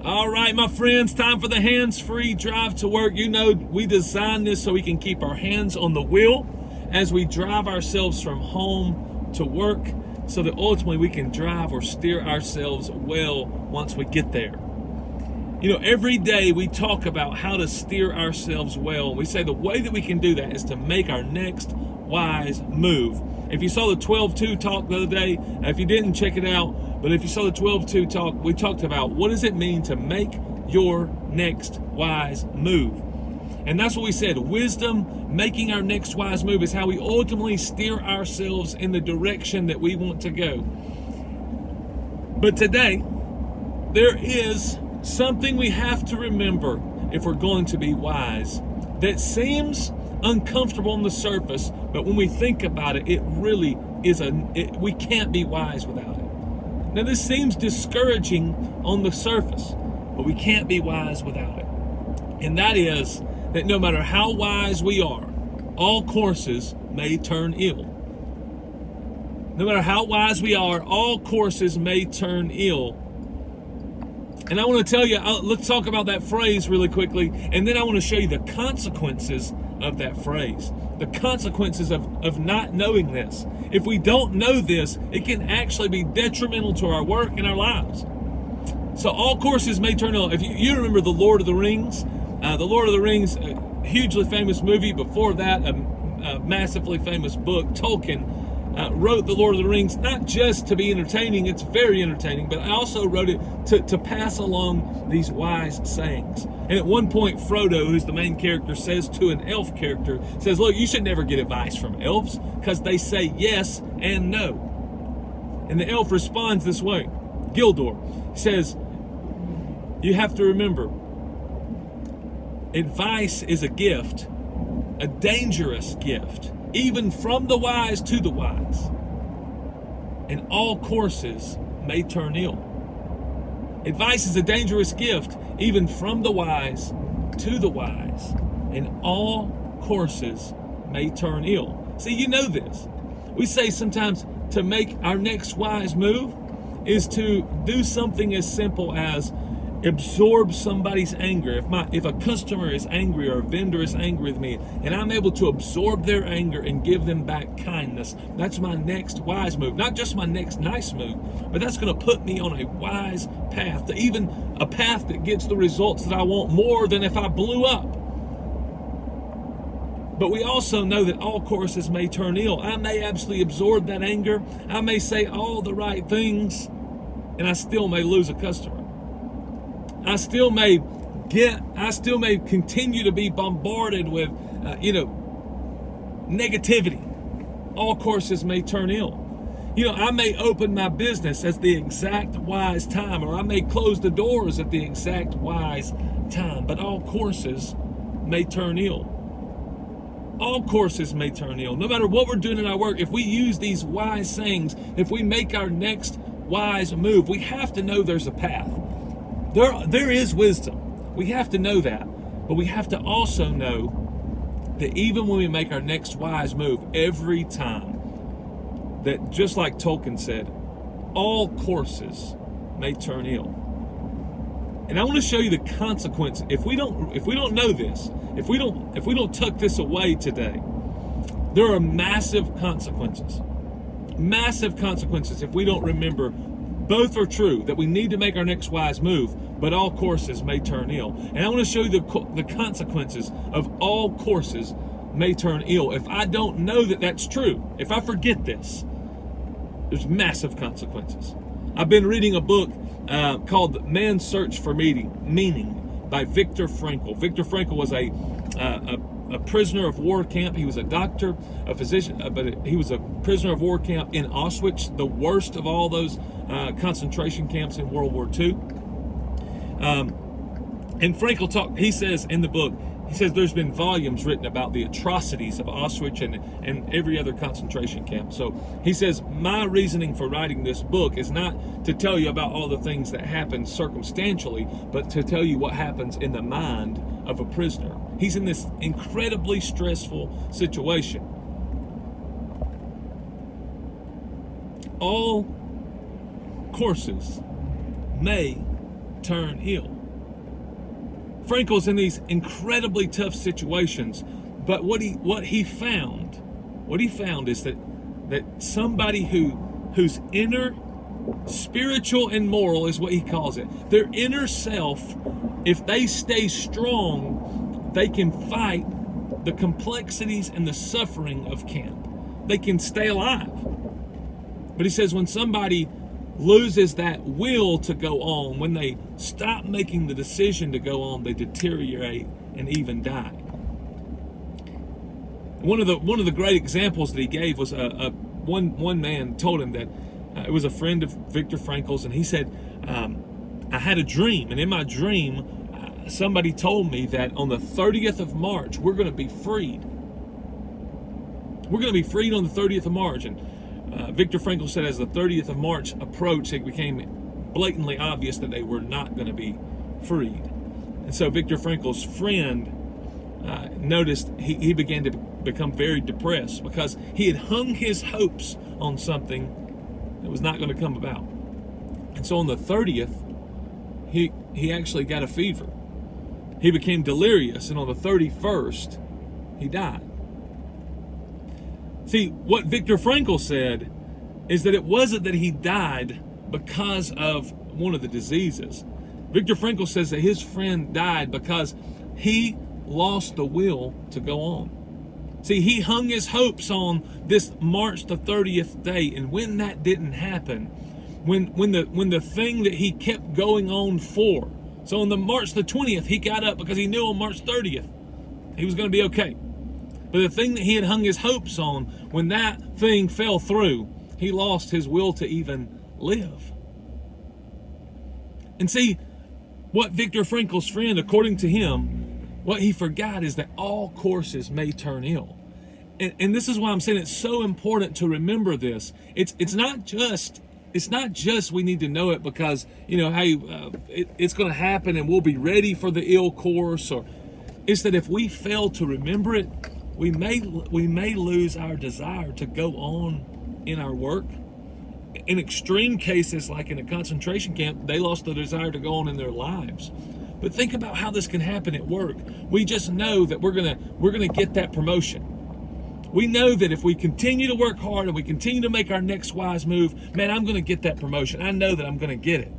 All right, my friends, time for the hands-free drive to work. You know, we designed this so we can keep our hands on the wheel as we drive ourselves from home to work, so that ultimately we can drive or steer ourselves well once we get there. You know, every day we talk about how to steer ourselves well. We say the way that we can do that is to make our next wise move. If you saw the 12-2 talk the other day, if you didn't, check it out. But if you saw the 12-2 talk, we talked about what does it mean to make your next wise move. And that's what we said. Wisdom, making our next wise move, is how we ultimately steer ourselves in the direction that we want to go. But today, there is something we have to remember if we're going to be wise that seems uncomfortable on the surface, but when we think about it, it really is we can't be wise without it. Now, this seems discouraging on the surface, but we can't be wise without it. And that is that no matter how wise we are, all courses may turn ill. No matter how wise we are, all courses may turn ill. And I want to tell you, let's talk about that phrase really quickly, and then I want to show you the consequences of that phrase. The consequences of not knowing this. If we don't know this, it can actually be detrimental to our work and our lives. So all courses may turn ill. If you remember The Lord of the Rings, a hugely famous movie. Before that, a massively famous book. Tolkien wrote The Lord of the Rings not just to be entertaining, it's very entertaining, but I also wrote it to pass along these wise sayings. And at one point, Frodo, who's the main character, says to an elf character, says, look, you should never get advice from elves because they say yes and no. And the elf responds this way. Gildor says, you have to remember, advice is a gift, a dangerous gift, even from the wise to the wise. And all courses may turn ill. Advice is a dangerous gift, even from the wise to the wise. And all courses may turn ill. See, you know this. We say sometimes to make our next wise move is to do something as simple as absorb somebody's anger. If a customer is angry or a vendor is angry with me, and I'm able to absorb their anger and give them back kindness, that's my next wise move. Not just my next nice move, but that's going to put me on a wise path, to even a path that gets the results that I want more than if I blew up. But we also know that all courses may turn ill. I may absolutely absorb that anger. I may say all the right things, and I still may lose a customer. I still may continue to be bombarded with, negativity. All courses may turn ill. I may open my business at the exact wise time, or I may close the doors at the exact wise time, but all courses may turn ill. All courses may turn ill. No matter what we're doing in our work, if we use these wise sayings, if we make our next wise move, we have to know there's a path. There is wisdom. We have to know that. But we have to also know that even when we make our next wise move, every time, that just like Tolkien said, all courses may turn ill. And I want to show you the consequence. If we don't know this, if we don't tuck this away today, there are massive consequences. Massive consequences if we don't remember. Both are true, that we need to make our next wise move, but all courses may turn ill. And I want to show you the consequences of all courses may turn ill. If I don't know that that's true, if I forget this, there's massive consequences. I've been reading a book called Man's Search for Meaning by Viktor Frankl. Viktor Frankl was a prisoner of war camp. He was a doctor, a physician, but he was a prisoner of war camp in Auschwitz, the worst of all those concentration camps in World War II. And Frankl he says in the book, there's been volumes written about the atrocities of Auschwitz and every other concentration camp. So he says, my reasoning for writing this book is not to tell you about all the things that happen circumstantially, but to tell you what happens in the mind of a prisoner. He's in this incredibly stressful situation. All courses may turn ill. Frankel's in these incredibly tough situations, but what he found is that somebody whose inner spiritual and moral is what he calls it. Their inner self, if they stay strong, they can fight the complexities and the suffering of camp. They can stay alive. But he says when somebody loses that will to go on, when they stop making the decision to go on, they deteriorate and even die. One of the great examples that he gave was one man told him that it was a friend of Viktor Frankl's, and he said, I had a dream, and in my dream somebody told me that on the 30th of March we're going to be freed. We're going to be freed on the 30th of March. And Viktor Frankl said as the 30th of March approached, it became blatantly obvious that they were not going to be freed. And so Viktor Frankl's friend noticed he began to become very depressed because he had hung his hopes on something that was not going to come about. And so on the 30th, he actually got a fever. He became delirious, and on the 31st, he died. See, what Viktor Frankl said is that it wasn't that he died because of one of the diseases. Viktor Frankl says that his friend died because he lost the will to go on. See, he hung his hopes on this March the 30th day, and when that didn't happen, when the thing that he kept going on for, so on the March the 20th, he got up because he knew on March 30th he was going to be okay. But the thing that he had hung his hopes on, when that thing fell through, he lost his will to even live. And see, what Viktor Frankl's friend, according to him, what he forgot is that all courses may turn ill. And this is why I'm saying it's so important to remember this. It's not just we need to know it because, hey, it's going to happen and we'll be ready for the ill course. Or it's that if we fail to remember it, we may lose our desire to go on in our work. In extreme cases, like in a concentration camp, they lost the desire to go on in their lives. But think about how this can happen at work. We just know that we're gonna get that promotion. We know that if we continue to work hard and we continue to make our next wise move, man, I'm gonna get that promotion. I know that I'm gonna get it.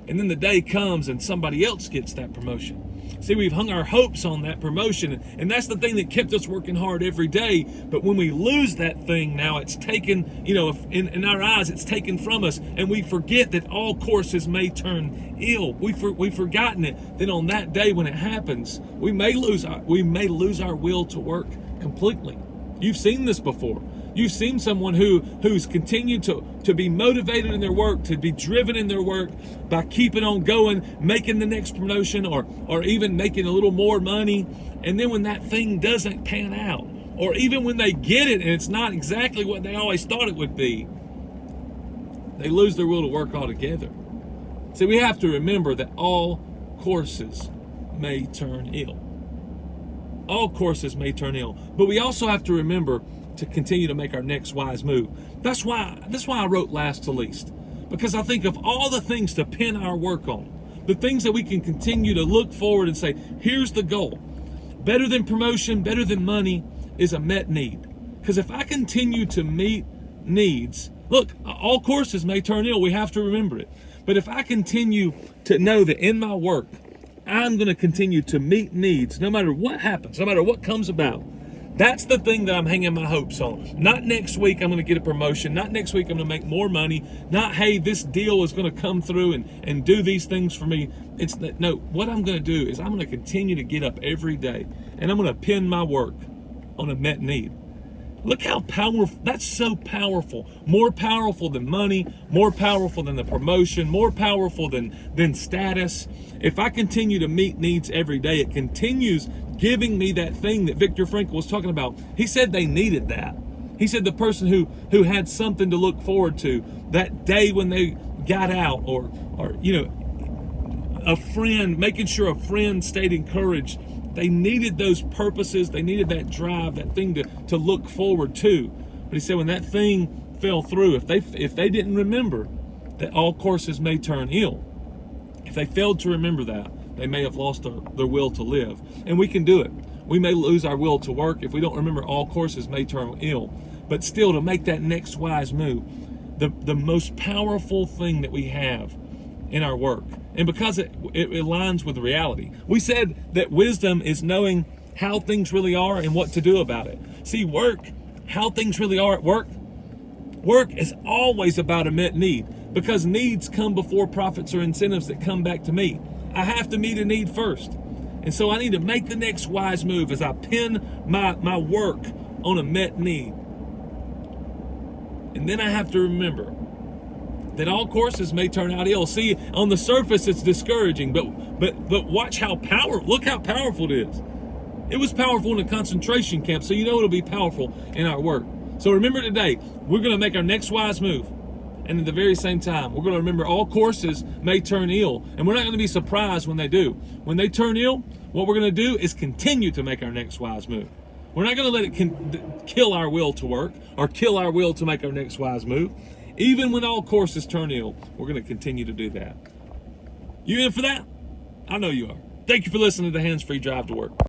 And then the day comes and somebody else gets that promotion. See, we've hung our hopes on that promotion, and that's the thing that kept us working hard every day. But when we lose that thing, now it's taken, in our eyes, it's taken from us, and we forget that all courses may turn ill. We've forgotten it. Then on that day when it happens, we may lose our will to work completely. You've seen this before. You've seen someone who's continued to be motivated in their work, to be driven in their work by keeping on going, making the next promotion, or even making a little more money. And then when that thing doesn't pan out, or even when they get it and it's not exactly what they always thought it would be, they lose their will to work altogether. See, we have to remember that all courses may turn ill. All courses may turn ill. But we also have to remember to continue to make our next wise move. That's why I wrote last to least. Because I think of all the things to pin our work on, the things that we can continue to look forward and say, here's the goal. Better than promotion, better than money is a met need. Because if I continue to meet needs, look, all courses may turn ill. We have to remember it. But if I continue to know that in my work, I'm going to continue to meet needs no matter what happens, no matter what comes about. That's the thing that I'm hanging my hopes on. Not next week I'm going to get a promotion. Not next week I'm going to make more money. Not, hey, this deal is going to come through and do these things for me. It's that, no, what I'm going to do is I'm going to continue to get up every day and I'm going to pin my work on a met need. Look how powerful, that's so powerful. More powerful than money, more powerful than the promotion, more powerful than status. If I continue to meet needs every day, it continues giving me that thing that Viktor Frankl was talking about. He said they needed that. He said the person who had something to look forward to that day when they got out, or a friend, making sure a friend stayed encouraged. They needed those purposes. They needed that drive, that thing to look forward to. But he said when that thing fell through, if they didn't remember that all courses may turn ill, If they failed to remember that, they may have lost their will to live. And we can do it. We may lose our will to work. If we don't remember, all courses may turn ill. But still, to make that next wise move, the most powerful thing that we have in our work, and because it aligns with reality. We said that wisdom is knowing how things really are and what to do about it. See, work, how things really are at work. Work is always about a met need, because needs come before profits or incentives that come back to me. I have to meet a need first. And so I need to make the next wise move as I pin my work on a met need. And then I have to remember that all courses may turn out ill. See, on the surface it's discouraging, but watch look how powerful it is. It was powerful in a concentration camp, so you know it'll be powerful in our work. So remember today, we're going to make our next wise move. And at the very same time, we're going to remember all courses may turn ill. And we're not going to be surprised when they do. When they turn ill, what we're going to do is continue to make our next wise move. We're not going to let it kill our will to work or kill our will to make our next wise move. Even when all courses turn ill, we're going to continue to do that. You in for that? I know you are. Thank you for listening to the Hands Free Drive to Work.